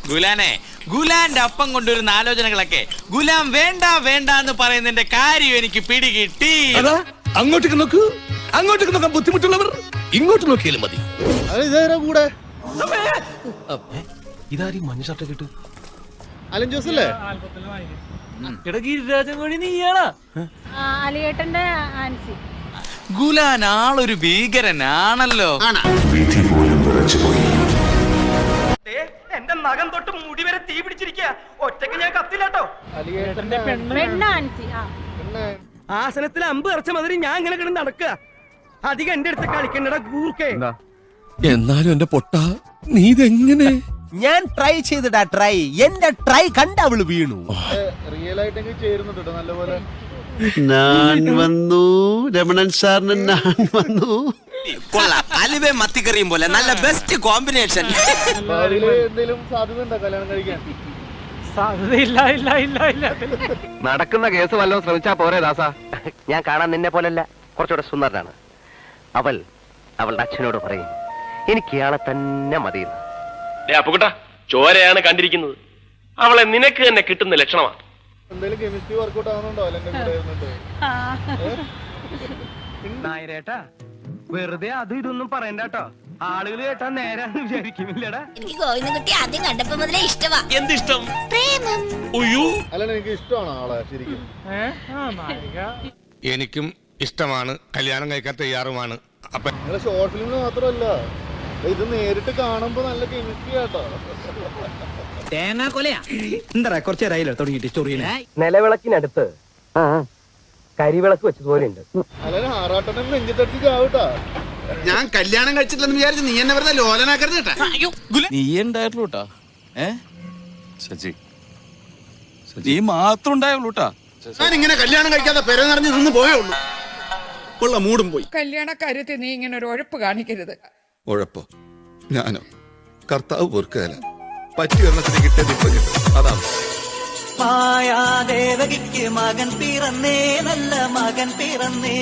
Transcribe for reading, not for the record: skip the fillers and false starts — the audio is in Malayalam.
ഗുലാനെ, ഗുലാന്റെ അപ്പം കൊണ്ടുവരുന്ന ആലോചനകളൊക്കെ ഗുലാം വേണ്ട വേണ്ട എന്ന് പറയുന്നതിന്റെ കാര്യം എനിക്ക് പിടികിട്ടി. അങ്ങോട്ടേക്ക് നോക്കൂ, അങ്ങോട്ടേക്ക് നോക്കാൻ ബുദ്ധിമുട്ടുള്ളവർ ഇങ്ങോട്ട് നോക്കിയാലും മതി. കൂടെ ഇതാരീ മഞ്ഞ ഷർട്ട് കിട്ടും. അലൻ ജോസ് അല്ലേ? അലിയേട്ടന്റെ ആൻസി. ഗുലാൻ ആളൊരു ഭീകരനാണല്ലോ. എന്റെ നഖം തൊട്ട് മുടി വരെ തീ പിടിച്ചിരിക്കുക. ഒറ്റക്ക് ഞാൻ കത്തില്ലാട്ടോ. പെണ്ണ് ആൻസി. ആസനത്തിൽ അമ്പ് ഇറച്ച മാതിരി ഞാൻ ഇങ്ങനെ കിടന്ന് നടക്കുക. അധികം എന്റെ അടുത്ത് കളിക്കണ്ടടാ ഗൂർക്കേ. എന്നാലും എന്റെ പൊട്ട നീ ഇതെങ്ങനെ? ഞാൻ ട്രൈ ചെയ്തിടാ ട്രൈ. എന്റെ ട്രൈ കണ്ട അവള് വീണു. റിയൽ ആയിട്ടെങ്കിൽ ചേരുന്നുണ്ട് നല്ലപോലെ. ഞാൻ വന്നു രമണൻ സാറിന് ഞാൻ വന്നു. അലുവേ മത്തിക്കറിയും പോലെ നല്ല ബെസ്റ്റ് കോമ്പിനേഷൻ. എന്തെങ്കിലും സാധ്യത ഉണ്ടോ കല്യാണം കഴിക്കാൻ? നടക്കുന്ന കേസ് വല്ലതും ശ്രമിച്ചാ പോരെ ദാസ. ഞാൻ കാണാൻ നിന്നെ പോലല്ല, കുറച്ചുകൂടെ സുന്ദരനാണ്. അവളുടെ അച്ഛനോട് പറയും എനിക്ക് ഇയാളെ തന്നെ മതിയെന്ന്. അപ്പുകുട്ട ചോരയാണ് കണ്ടിരിക്കുന്നത്. അവളെ നിനക്ക് തന്നെ കിട്ടുന്ന ലക്ഷണമാണ്. എന്തെങ്കിലും കെമിസ്ട്രി വർക്കൗട്ട് ആവുന്നുണ്ടോ അല്ലെന്റെ കൂടെ ഇരുന്നിട്ട്? നായരേട്ടാ വെറുതെ അതും ഇതൊന്നും പറയണ്ടോ. ആളുകൾ കേട്ടാ നേരാന്ന് വിചാരിക്കുന്നില്ലടാ. എനിക്ക് ഗോവിന്ദൻകുട്ടി ആദ്യം കണ്ടപ്പോ മുതലേ ഇഷ്ടമാ. എന്തിഷ്ടം? പ്രേമം. അല്ല എനിക്ക് ഇഷ്ടമാണ് ആളെ ശരിക്കും. എനിക്കും ഇഷ്ടമാണ്, കല്യാണം കഴിക്കാൻ തയ്യാറുമാണ്. അപ്പൊ നിങ്ങളെ ഷോർട്ട് ഫിലിമിന് മാത്രമല്ല ഇത് നേരിട്ട് കാണുമ്പോ നല്ല കെമിസ്ട്രി ആട്ടോ. തേങ്ങാ കൊലയാ എന്താ കുറച്ചേരായില്ലോ തുടങ്ങിയിട്ട് ചൊറിയനെ. നിലവിളക്കിനടുത്ത് കരിവിളക്ക് വെച്ചതുപോലെ ഉണ്ട്. അല്ല ആറാട്ടനും നെഞ്ചത്തടിച്ച് ചാവട്ടാ. ഞാൻ കല്യാണം കഴിച്ചിട്ടില്ലെന്ന് വിചാരിച്ചു നീ എന്നെ വെറുതെ ലോലനാക്കരുത് കേട്ടാ. നീ ഉണ്ടായിട്ടുള്ളൂ കേട്ടാ. ശശി നീ മാത്രം ഉണ്ടായുള്ളൂ കേട്ടാ. ഞാൻ ഇങ്ങനെ കല്യാണം കഴിക്കാതെ പെര നിറഞ്ഞു നിന്ന് പോയേ ഉള്ളൂ. ഉള്ള മൂടും പോയി. കല്യാണ കാര്യത്തിൽ നീ ഇങ്ങനെ ഒരു ഉഴപ്പ് കാണിക്കരുത്. ഉഴപ്പോ? ഞാനോ? കർത്താവ് പൊറുക്കല പറ്റി വരണത്തിന് കിട്ടിയത് ഇപ്പൊ കിട്ടും. അതാണ് മായാദേവകിക്ക് മകൻ പിറന്നേ, നല്ല മകൻ പിറന്നേ.